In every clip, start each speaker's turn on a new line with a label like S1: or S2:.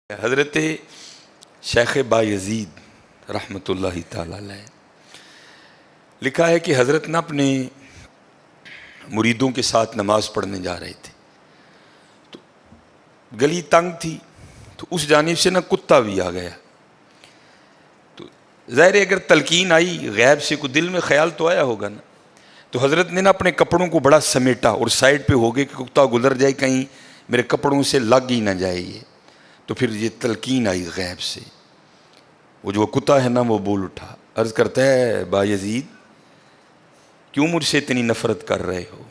S1: حضرت شیخ بایزید رحمۃ اللہ تعالی علیہ لکھا ہے کہ حضرت نے اپنے مریدوں کے ساتھ نماز پڑھنے جا رہے تھے تو گلی تنگ تھی تو اس جانب سے کتا بھی آ گیا. تو ظاہر اگر تلقین آئی غیب سے کوئی دل میں خیال تو آیا ہوگا نا, تو حضرت نے اپنے کپڑوں کو بڑا سمیٹا اور سائڈ پہ ہو گئے کہ کتا گزر جائے کہیں میرے کپڑوں سے لگ ہی نہ جائے یہ. تو پھر یہ تلقین آئی غیب سے, وہ جو کتا ہے نا وہ بول اٹھا, عرض کرتا ہے بایزید کیوں مجھ سے اتنی نفرت کر رہے ہو؟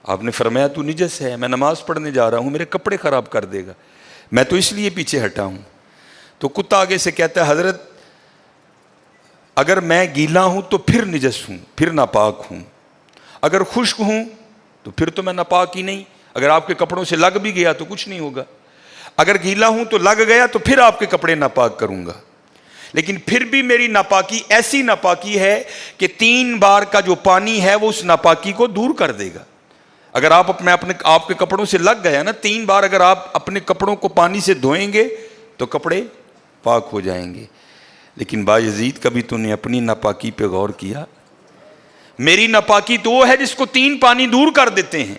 S1: آپ نے فرمایا تو نجس ہے, میں نماز پڑھنے جا رہا ہوں, میرے کپڑے خراب کر دے گا, میں تو اس لیے پیچھے ہٹا ہوں. تو کتا آگے سے کہتا ہے حضرت اگر میں گیلا ہوں تو پھر نجس ہوں, پھر ناپاک ہوں, اگر خشک ہوں تو پھر تو میں ناپاک ہی نہیں, اگر آپ کے کپڑوں سے لگ بھی گیا تو کچھ نہیں ہوگا, اگر گیلا ہوں تو لگ گیا تو پھر آپ کے کپڑے ناپاک کروں گا, لیکن پھر بھی میری ناپاکی ایسی ناپاکی ہے کہ 3 بار کا جو پانی ہے وہ اس ناپاکی کو دور کر دے گا. اگر آپ کے کپڑوں سے لگ گیا نا 3 بار, اگر آپ اپنے کپڑوں کو پانی سے دھوئیں گے تو کپڑے پاک ہو جائیں گے. لیکن بایزید کبھی تو نے اپنی ناپاکی پہ غور کیا؟ میری ناپاکی تو وہ ہے جس کو 3 پانی دور کر دیتے ہیں,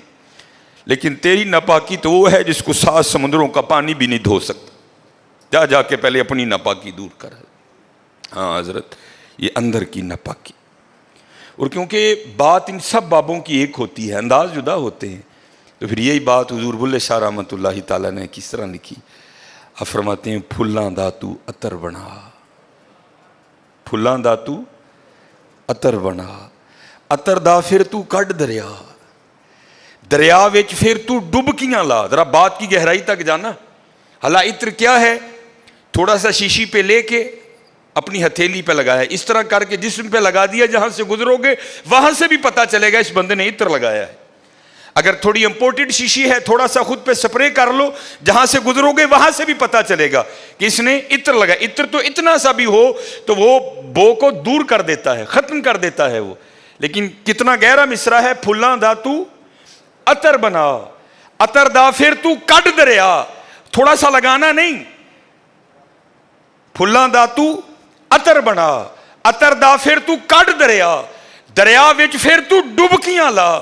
S1: لیکن تیری ناپاکی تو وہ ہے جس کو 7 سمندروں کا پانی بھی نہیں دھو سکتا. جا کے پہلے اپنی ناپاکی دور کر. ہاں حضرت یہ اندر کی ناپاکی. اور کیونکہ بات ان سب بابوں کی ایک ہوتی ہے, انداز جدا ہوتے ہیں, تو پھر یہی بات حضور بلے شاہ رحمۃ اللہ تعالیٰ نے کس طرح لکھی. آپ فرماتے ہیں پھلاں دا تو عطر بنا, پھلاں دا تو عطر بنا, عطر دا پھر تو کڈ دریا, دریا وچ پھر تو ڈبکیاں لا. ذرا بات کی گہرائی تک جانا. حالا عطر کیا ہے؟ تھوڑا سا شیشی پہ لے کے اپنی ہتھیلی پہ لگایا, اس طرح کر کے جسم پہ لگا دیا, جہاں سے گزرو گے وہاں سے بھی پتہ چلے گا اس بندے نے عطر لگایا ہے. اگر تھوڑی امپورٹڈ شیشی ہے تھوڑا سا خود پہ سپرے کر لو, جہاں سے گزرو گے وہاں سے بھی پتہ چلے گا کہ اس نے عطر لگایا. عطر تو اتنا سا بھی ہو تو وہ بو کو دور کر دیتا ہے, ختم کر دیتا ہے وہ. لیکن کتنا گہرا مصرع ہے, پھلاں دا تو عطر بنا, عطر دا پھر تو کڈ دریا. تھوڑا سا لگانا نہیں, پھلاں دا تو عطر بنا, عطر دا پھر تو کڈ دریا, دریا وچ پھر تو ڈبکیاں لا,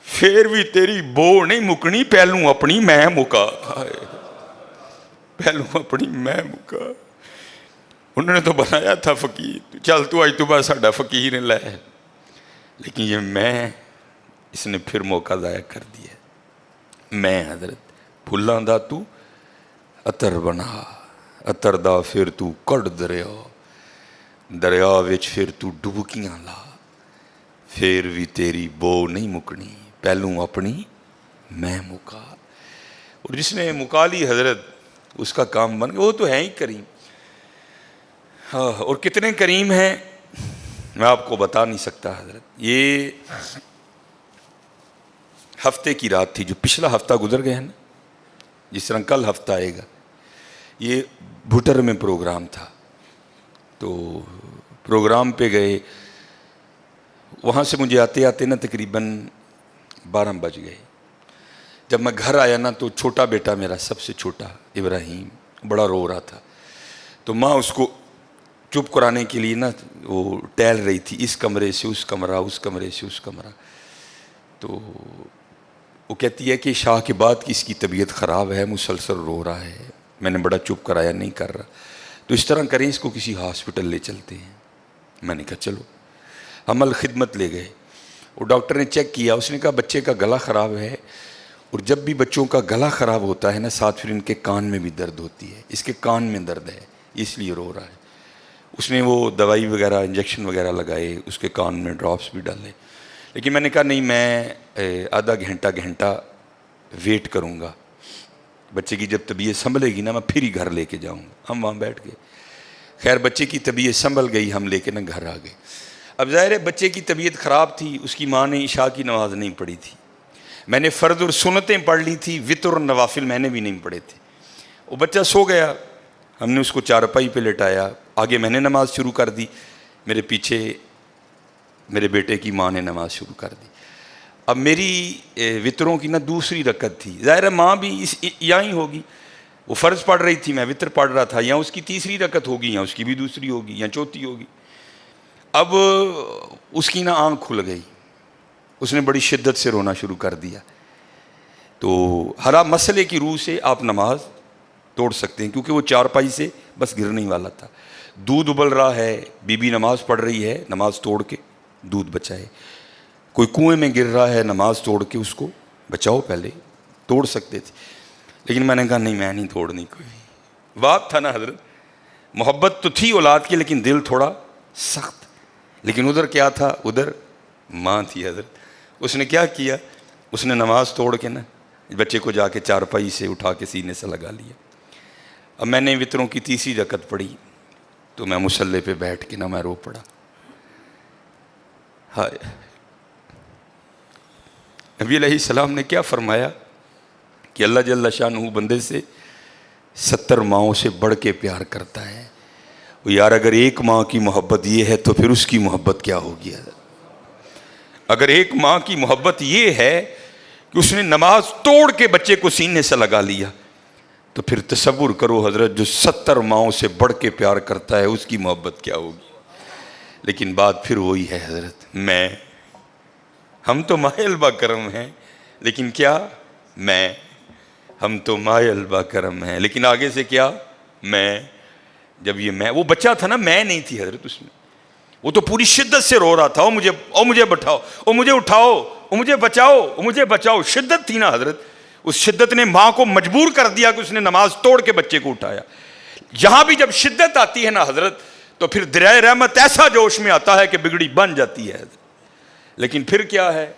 S1: پھر بھی تیری بو نہیں مکنی, پہلوں اپنی میں مکا. پہلوں اپنی میں مکا. انہوں نے تو بنایا تھا فقیر, چل تو آج تو بعد ساڈا فقیر لے, لیکن یہ میں اس نے پھر موقع ضائع کر دیا. میں حضرت پھلاں دا تو عطر بنا, عطر دا پھر تو کڈ دریا, دریا وچ پھر تو ڈبکیاں لا, پھر بھی تیری بو نہیں مکنی, پہلوں اپنی میں مکا. اور جس نے مکا لی حضرت اس کا کام بن گیا. وہ تو ہے ہی کریم. ہاں, اور کتنے کریم ہیں میں آپ کو بتا نہیں سکتا حضرت. یہ ہفتے کی رات تھی, جو پچھلا ہفتہ گزر گیا ہے نا, جس طرح کل ہفتہ آئے گا, یہ بھٹر میں پروگرام تھا. تو پروگرام پہ گئے, وہاں سے مجھے آتے آتے نا تقریباً 12 بج گئے. جب میں گھر آیا نا تو چھوٹا بیٹا میرا, سب سے چھوٹا ابراہیم, بڑا رو رہا تھا. تو ماں اس کو چپ کرانے کے لیے نا وہ ٹہل رہی تھی, اس کمرے سے اس کمرہ, اس کمرے سے اس کمرہ. تو وہ کہتی ہے کہ شاہ کے بعد کی اس کی طبیعت خراب ہے, مسلسل رو رہا ہے, میں نے بڑا چپ کرایا, نہیں کر رہا, تو اس طرح کریں اس کو کسی ہاسپٹل لے چلتے ہیں. میں نے کہا چلو. عمل خدمت لے گئے, وہ ڈاکٹر نے چیک کیا, اس نے کہا بچے کا گلا خراب ہے, اور جب بھی بچوں کا گلا خراب ہوتا ہے نا ساتھ پھر ان کے کان میں بھی درد ہوتی ہے, اس کے کان میں درد ہے اس لیے رو رہا ہے. اس نے وہ دوائی وغیرہ انجیکشن وغیرہ لگائے, اس کے کان میں ڈراپس بھی ڈالے. لیکن میں نے کہا نہیں, میں آدھا گھنٹہ ویٹ کروں گا, بچے کی جب طبیعت سنبھلے گی نا میں پھر ہی گھر لے کے جاؤں گا. ہم وہاں بیٹھ گئے. خیر بچے کی طبیعت سنبھل گئی, ہم لے کے نا گھر آ گئے. اب ظاہر ہے بچے کی طبیعت خراب تھی, اس کی ماں نے عشاء کی نماز نہیں پڑھی تھی, میں نے فرض اور سنتیں پڑھ لی تھی, وتر اور نوافل میں نے بھی نہیں پڑھے تھے. وہ بچہ سو گیا, ہم نے اس کو چارپائی پہ لٹایا, آگے میں نے نماز شروع کر دی, میرے پیچھے میرے بیٹے کی ماں نے نماز شروع کر دی. اب میری وطروں کی نا دوسری رکعت تھی, ظاہر ہے ماں بھی یہاں ہی ہوگی, وہ فرض پڑھ رہی تھی، میں وطر پڑھ رہا تھا، یا اس کی تیسری رکعت ہوگی یا اس کی بھی دوسری ہوگی یا چوتھی ہوگی. اب اس کی نا آنکھ کھل گئی، اس نے بڑی شدت سے رونا شروع کر دیا. تو ہر مسئلے کی روح سے آپ نماز توڑ سکتے ہیں، کیونکہ وہ چارپائی سے بس گرنے ہی والا تھا. دودھ ابل رہا ہے، بی بی نماز پڑھ رہی ہے، نماز توڑ کے دودھ بچائے. کوئی کنویں میں گر رہا ہے، نماز توڑ کے اس کو بچاؤ. پہلے توڑ سکتے تھے، لیکن میں نے کہا نہیں، میں نہیں توڑنی. کوئی بات تھا نا حضرت، محبت تو تھی اولاد کی لیکن دل تھوڑا سخت. لیکن ادھر کیا تھا؟ ادھر ماں تھی حضرت. اس نے کیا کیا؟ اس نے نماز توڑ کے نا بچے کو جا کے چارپائی سے اٹھا کے سینے سے لگا لیا. اب میں نے وطروں کی تیسری رکعت پڑھی تو میں مصلی پہ بیٹھ کے نا میں رو پڑا. ہائے، نبی علیہ السلام نے کیا فرمایا کہ اللہ جل شانہ بندے سے 70 ماؤں سے بڑھ کے پیار کرتا ہے. یار اگر ایک ماں کی محبت یہ ہے تو پھر اس کی محبت کیا ہوگی؟ اگر ایک ماں کی محبت یہ ہے کہ اس نے نماز توڑ کے بچے کو سینے سے لگا لیا، تو پھر تصور کرو حضرت، جو 70 ماؤں سے بڑھ کے پیار کرتا ہے اس کی محبت کیا ہوگی؟ لیکن بات پھر وہی ہے حضرت، ہم تو مائل با کرم ہیں، لیکن کیا ہم تو مائل با کرم ہیں، لیکن آگے سے کیا؟ جب یہ وہ بچہ تھا نا، میں نہیں تھی حضرت اس میں. وہ تو پوری شدت سے رو رہا تھا، مجھے بٹھاؤ، مجھے اٹھاؤ، مجھے بچاؤ، مجھے بچاؤ. شدت تھی نا حضرت، اس شدت نے ماں کو مجبور کر دیا کہ اس نے نماز توڑ کے بچے کو اٹھایا. یہاں بھی جب شدت آتی ہے نا حضرت، تو پھر دریائے رحمت ایسا جوش میں آتا ہے کہ بگڑی بن جاتی ہے حضرت. لیکن پھر کیا ہے؟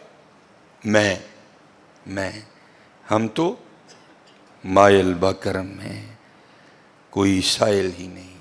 S1: ہم تو مائل با کرم ہیں، کوئی سائل ہی نہیں.